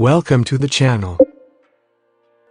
Welcome to the channel.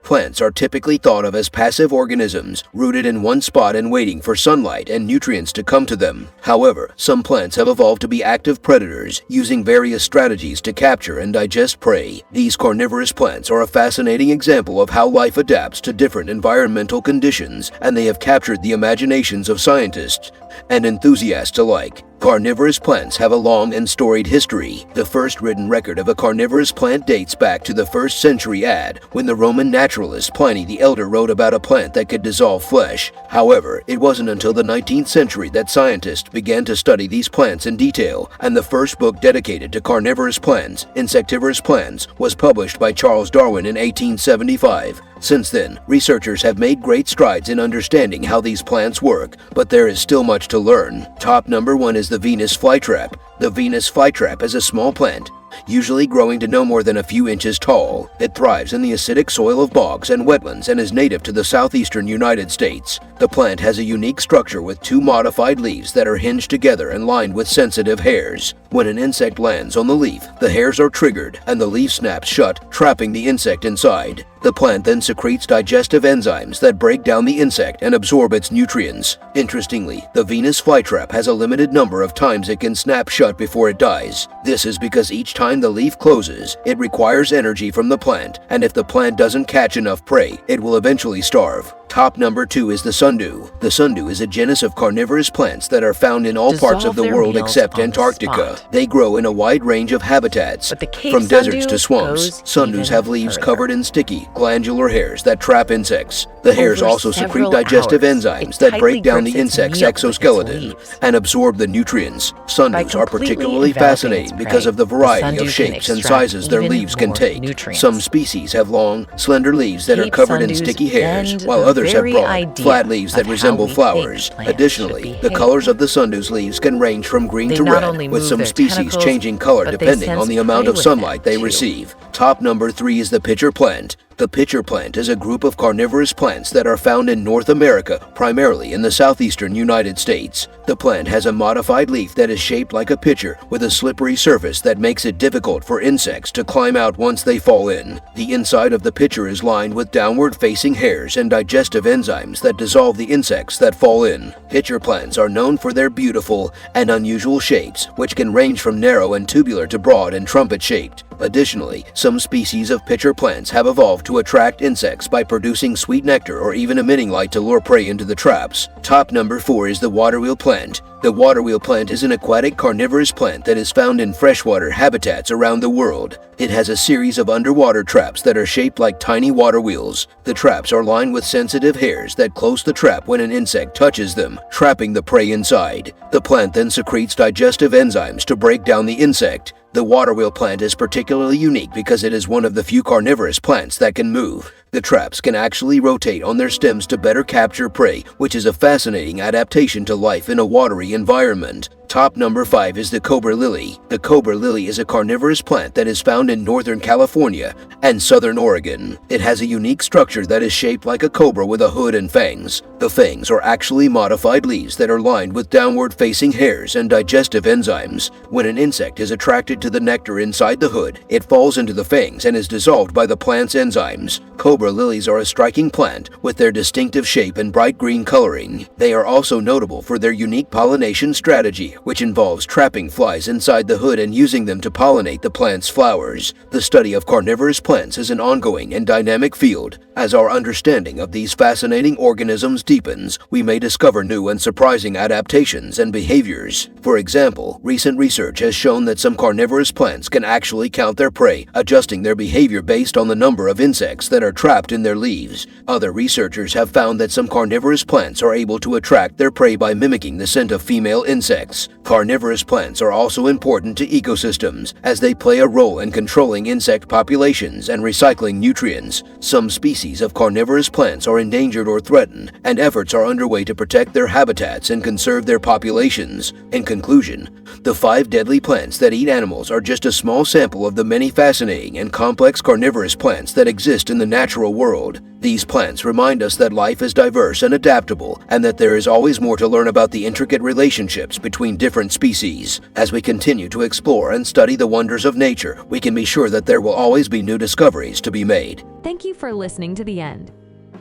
Plants are typically thought of as passive organisms, rooted in one spot and waiting for sunlight and nutrients to come to them. However, some plants have evolved to be active predators, using various strategies to capture and digest prey. These carnivorous plants are a fascinating example of how life adapts to different environmental conditions, and they have captured the imaginations of scientists and enthusiasts alike. Carnivorous plants have a long and storied history. The first written record of a carnivorous plant dates back to the 1st century AD, when the Roman naturalist Pliny the Elder wrote about a plant that could dissolve flesh. However, it wasn't until the 19th century that scientists began to study these plants in detail, and the first book dedicated to carnivorous plants, Insectivorous Plants, was published by Charles Darwin in 1875. Since then, researchers have made great strides in understanding how these plants work, but there is still much to learn. Top number 1 is the Venus flytrap. The Venus flytrap is a small plant, usually growing to no more than a few inches tall. It thrives in the acidic soil of bogs and wetlands and is native to the southeastern United States. The plant has a unique structure with 2 modified leaves that are hinged together and lined with sensitive hairs. When an insect lands on the leaf, the hairs are triggered and the leaf snaps shut, trapping the insect inside. The plant then secretes digestive enzymes that break down the insect and absorb its nutrients. Interestingly, the Venus flytrap has a limited number of times it can snap shut before it dies. This is because each time the leaf closes, it requires energy from the plant, and if the plant doesn't catch enough prey, it will eventually starve. Top number 2 is the sundew. The sundew is a genus of carnivorous plants that are found in all parts of the world except Antarctica. They grow in a wide range of habitats, from deserts to swamps. Sundews have leaves covered in sticky, glandular hairs that trap insects. The hairs also secrete digestive enzymes that break down the insect's exoskeleton and absorb the nutrients. Sundews are particularly fascinating because of the variety of shapes and sizes their leaves can take. Some species have long, slender leaves that are covered in sticky hairs, while others have broad, flat leaves that resemble flowers. Additionally, the colors of the sundew's leaves can range from green to red, with some species changing color depending on the amount of sunlight they receive. Top number 3 is the pitcher plant. The pitcher plant is a group of carnivorous plants that are found in North America, primarily in the southeastern United States. The plant has a modified leaf that is shaped like a pitcher with a slippery surface that makes it difficult for insects to climb out once they fall in. The inside of the pitcher is lined with downward-facing hairs and digestive enzymes that dissolve the insects that fall in. Pitcher plants are known for their beautiful and unusual shapes, which can range from narrow and tubular to broad and trumpet-shaped. Additionally, some species of pitcher plants have evolved to attract insects by producing sweet nectar or even emitting light to lure prey into the traps. Top number 4 is the waterwheel plant. The waterwheel plant is an aquatic carnivorous plant that is found in freshwater habitats around the world. It has a series of underwater traps that are shaped like tiny water wheels. The traps are lined with sensitive hairs that close the trap when an insect touches them, trapping the prey inside. The plant then secretes digestive enzymes to break down the insect. The waterwheel plant is particularly unique because it is one of the few carnivorous plants that can move. The traps can actually rotate on their stems to better capture prey, which is a fascinating adaptation to life in a watery environment. Top number 5 is the cobra lily. The cobra lily is a carnivorous plant that is found in northern California and southern Oregon. It has a unique structure that is shaped like a cobra with a hood and fangs. The fangs are actually modified leaves that are lined with downward-facing hairs and digestive enzymes. When an insect is attracted to the nectar inside the hood, it falls into the fangs and is dissolved by the plant's enzymes. Cobra lilies are a striking plant with their distinctive shape and bright green coloring. They are also notable for their unique pollination strategy, which involves trapping flies inside the hood and using them to pollinate the plant's flowers. The study of carnivorous plants is an ongoing and dynamic field. As our understanding of these fascinating organisms deepens, we may discover new and surprising adaptations and behaviors. For example, recent research has shown that some carnivorous plants can actually count their prey, adjusting their behavior based on the number of insects that are trapped in their leaves. Other researchers have found that some carnivorous plants are able to attract their prey by mimicking the scent of female insects. Carnivorous plants are also important to ecosystems, as they play a role in controlling insect populations and recycling nutrients. Some species of carnivorous plants are endangered or threatened, and efforts are underway to protect their habitats and conserve their populations. In conclusion, the 5 deadly plants that eat animals are just a small sample of the many fascinating and complex carnivorous plants that exist in the natural natural world. These plants remind us that life is diverse and adaptable, and that there is always more to learn about the intricate relationships between different species. As we continue to explore and study the wonders of nature, we can be sure that there will always be new discoveries to be made. Thank you for listening to the end.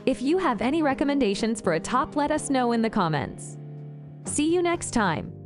If you have any recommendations for a top, let us know in the comments. See you next time.